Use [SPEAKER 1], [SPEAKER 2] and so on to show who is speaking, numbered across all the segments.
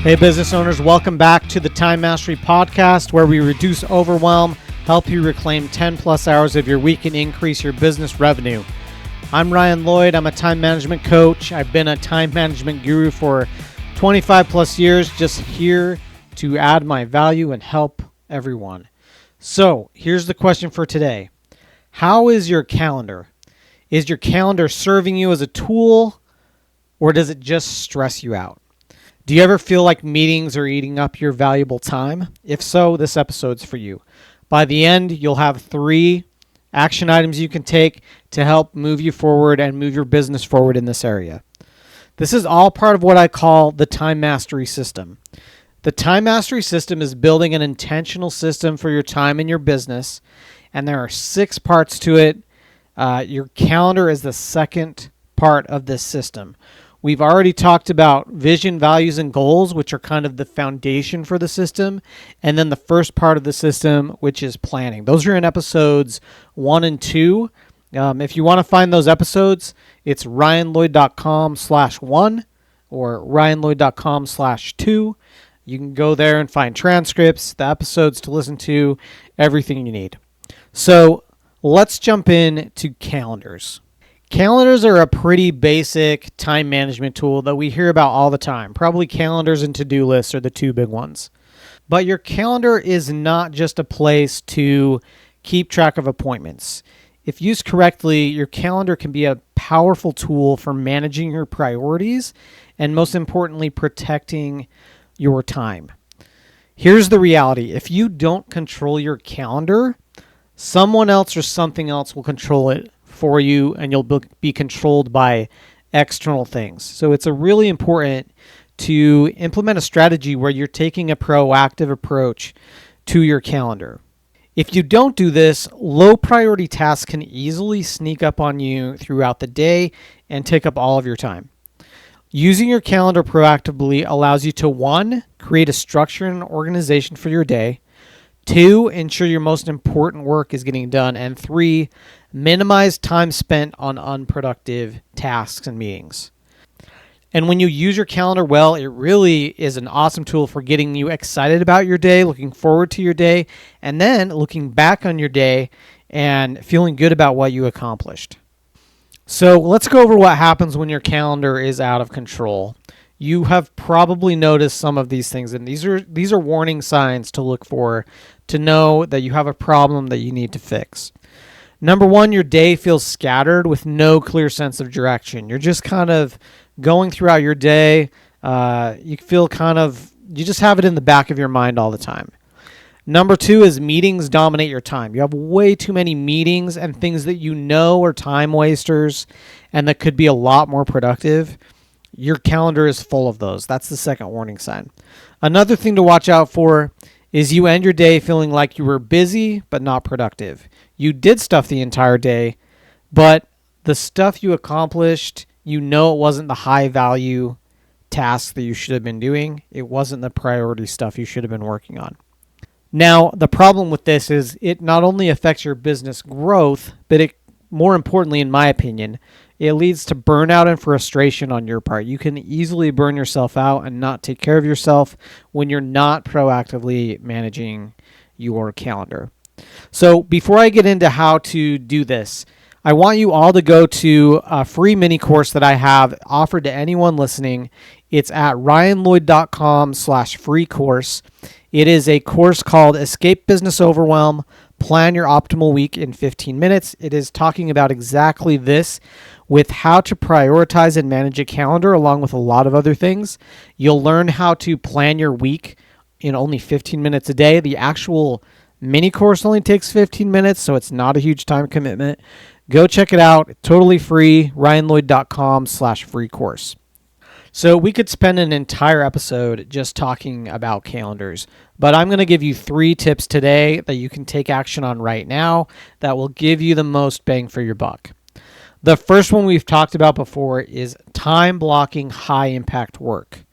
[SPEAKER 1] Hey, business owners, welcome back to the Time Mastery Podcast, where we reduce overwhelm, help you reclaim 10 plus hours of your week, and increase your business revenue. I'm Ryan Lloyd. I'm a time management coach. I've been a time management guru for 25 plus years, just here to add my value and help everyone. So here's the question for today. How is your calendar? Is your calendar serving you as a tool, or does it just stress you out? Do you ever feel like meetings are eating up your valuable time? If so, this episode's for you. By the end, you'll have 3 action items you can take to help move you forward and move your business forward in this area. This is all part of what I call the Time Mastery System. The Time Mastery System is building an intentional system for your time and your business, and there are 6 parts to it. Your calendar is the second part of this system. We've already talked about vision, values, and goals, which are kind of the foundation for the system. And then the first part of the system, which is planning. Those are in episodes 1 and 2. If you want to find those episodes, it's ryanlloyd.com/1 or ryanlloyd.com/2. You can go there and find transcripts, the episodes to listen to, everything you need. So let's jump in to calendars. Calendars are a pretty basic time management tool that we hear about all the time. Probably calendars and to-do lists are the 2 big ones. But your calendar is not just a place to keep track of appointments. If used correctly, your calendar can be a powerful tool for managing your priorities and, most importantly, protecting your time. Here's the reality. If you don't control your calendar, someone else or something else will control it for you, and you'll be controlled by external things. So it's really important to implement a strategy where you're taking a proactive approach to your calendar. If you don't do this, low priority tasks can easily sneak up on you throughout the day and take up all of your time. Using your calendar proactively allows you to 1, create a structure and organization for your day, 2, ensure your most important work is getting done, and 3, minimize time spent on unproductive tasks and meetings. And when you use your calendar well, it really is an awesome tool for getting you excited about your day, looking forward to your day, and then looking back on your day and feeling good about what you accomplished. So let's go over what happens when your calendar is out of control. You have probably noticed some of these things, and these are warning signs to look for to know that you have a problem that you need to fix. Number 1, your day feels scattered with no clear sense of direction. You're just kind of going throughout your day. You just have it in the back of your mind all the time. Number 2 is meetings dominate your time. You have way too many meetings and things that you know are time wasters and that could be a lot more productive. Your calendar is full of those. That's the second warning sign. Another thing to watch out for is you end your day feeling like you were busy but not productive. You did stuff the entire day, but the stuff you accomplished, you know it wasn't the high value task that you should have been doing. It wasn't the priority stuff you should have been working on. Now, the problem with this is it not only affects your business growth, but it, more importantly, in my opinion, it leads to burnout and frustration on your part. You can easily burn yourself out and not take care of yourself when you're not proactively managing your calendar. So before I get into how to do this, I want you all to go to a free mini course that I have offered to anyone listening. It's at ryanlloyd.com/free course. It is a course called Escape Business Overwhelm, Plan Your Optimal Week in 15 Minutes. It is talking about exactly this with how to prioritize and manage a calendar along with a lot of other things. You'll learn how to plan your week in only 15 minutes a day. The actual mini course only takes 15 minutes, so it's not a huge time commitment. Go check it out. Totally free. ryanlloyd.com/free course. So we could spend an entire episode just talking about calendars, but I'm going to give you 3 tips today that you can take action on right now that will give you the most bang for your buck. The first one we've talked about before is time blocking high impact work.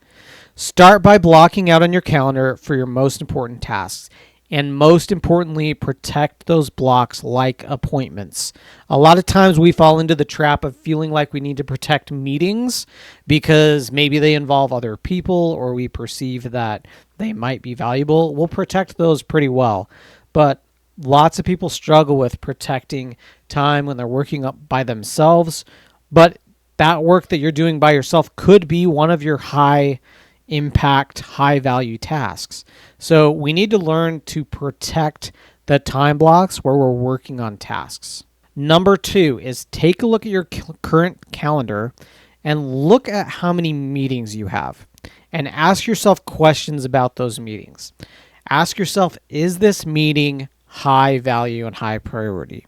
[SPEAKER 1] Start by blocking out on your calendar for your most important tasks. And most importantly, protect those blocks like appointments. A lot of times we fall into the trap of feeling like we need to protect meetings because maybe they involve other people or we perceive that they might be valuable. We'll protect those pretty well. But lots of people struggle with protecting time when they're working up by themselves. But that work that you're doing by yourself could be one of your high impact, high value tasks. So we need to learn to protect the time blocks where we're working on tasks. Number 2 is take a look at your current calendar and look at how many meetings you have and ask yourself questions about those meetings. Ask yourself, is this meeting high value and high priority?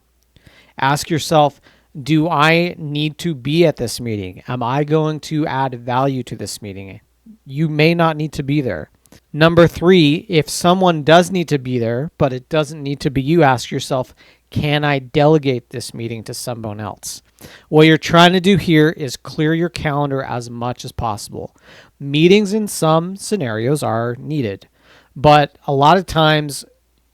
[SPEAKER 1] Ask yourself, do I need to be at this meeting? Am I going to add value to this meeting? You may not need to be there. Number 3, if someone does need to be there, but it doesn't need to be you, ask yourself, can I delegate this meeting to someone else? What you're trying to do here is clear your calendar as much as possible. Meetings in some scenarios are needed, but a lot of times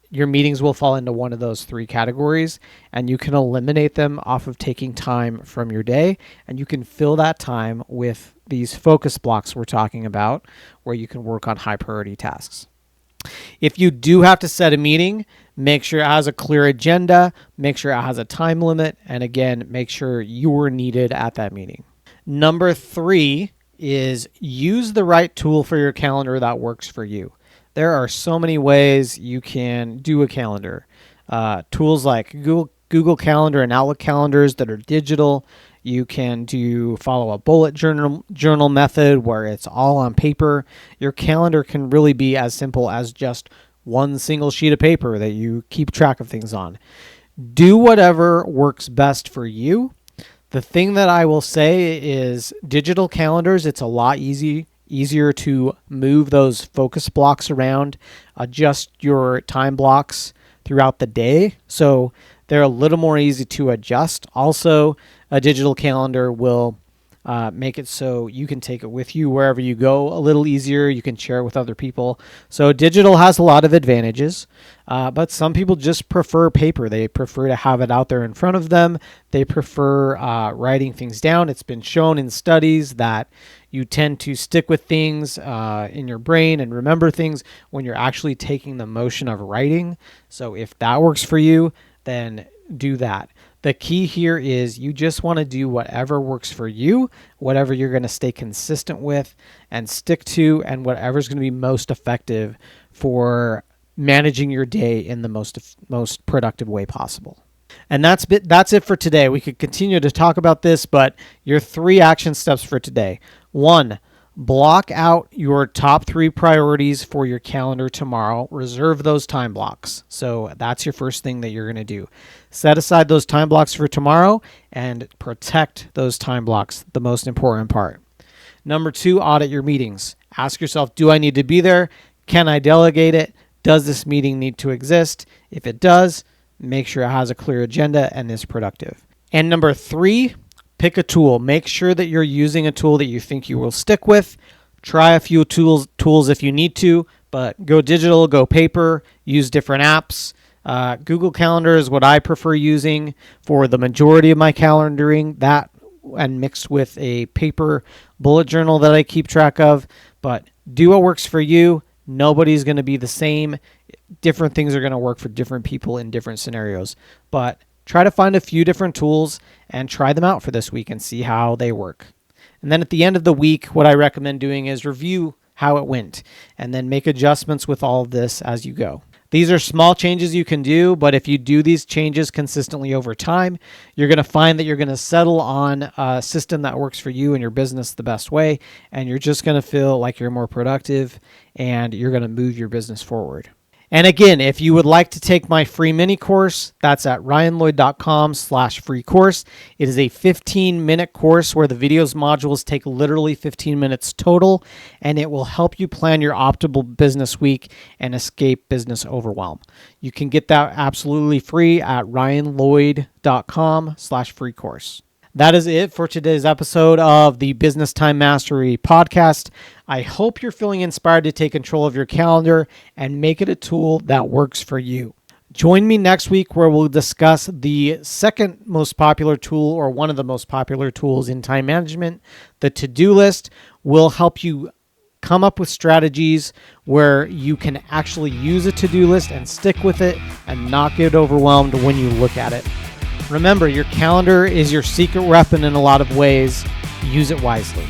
[SPEAKER 1] your meetings will fall into one of those 3 categories, and you can eliminate them off of taking time from your day, and you can fill that time with these focus blocks we're talking about where you can work on high priority tasks. If you do have to set a meeting, make sure it has a clear agenda, make sure it has a time limit, and again, make sure you're needed at that meeting. Number 3 is use the right tool for your calendar that works for you. There are so many ways you can do a calendar. Tools like Google Calendar and Outlook calendars that are digital. You can follow a bullet journal method where it's all on paper. Your calendar can really be as simple as just one single sheet of paper that you keep track of things on. Do whatever works best for you. The thing that I will say is digital calendars, it's a lot easier to move those focus blocks around, adjust your time blocks throughout the day. So they're a little more easy to adjust. Also, a digital calendar will make it so you can take it with you wherever you go a little easier. You can share it with other people. So digital has a lot of advantages, but some people just prefer paper. They prefer to have it out there in front of them. They prefer writing things down. It's been shown in studies that you tend to stick with things in your brain and remember things when you're actually taking the motion of writing. So if that works for you, then do that. The key here is you just want to do whatever works for you, whatever you're going to stay consistent with and stick to, and whatever's going to be most effective for managing your day in the most productive way possible. And that's it for today. We could continue to talk about this, but your 3 action steps for today. 1, block out your top 3 priorities for your calendar tomorrow. Reserve those time blocks. So that's your first thing that you're going to do. Set aside those time blocks for tomorrow and protect those time blocks, the most important part. Number 2, audit your meetings. Ask yourself, do I need to be there? Can I delegate it? Does this meeting need to exist? If it does, make sure it has a clear agenda and is productive. And number 3, pick a tool. Make sure that you're using a tool that you think you will stick with. Try a few tools if you need to, but go digital, go paper, use different apps. Google Calendar is what I prefer using for the majority of my calendaring, that and mixed with a paper bullet journal that I keep track of. But do what works for you. Nobody's going to be the same. Different things are going to work for different people in different scenarios. But try to find a few different tools and try them out for this week and see how they work. And then at the end of the week, what I recommend doing is review how it went and then make adjustments with all of this as you go. These are small changes you can do, but if you do these changes consistently over time, you're going to find that you're going to settle on a system that works for you and your business the best way, and you're just going to feel like you're more productive and you're going to move your business forward. And again, if you would like to take my free mini course, that's at ryanloyd.com/free course. It is a 15-minute course where the videos modules take literally 15 minutes total, and it will help you plan your optimal business week and escape business overwhelm. You can get that absolutely free at ryanloyd.com/free course. That is it for today's episode of the Business Time Mastery podcast. I hope you're feeling inspired to take control of your calendar and make it a tool that works for you. Join me next week where we'll discuss the second most popular tool, or one of the most popular tools in time management. The to-do list will help you come up with strategies where you can actually use a to-do list and stick with it and not get overwhelmed when you look at it. Remember, your calendar is your secret weapon in a lot of ways. Use it wisely.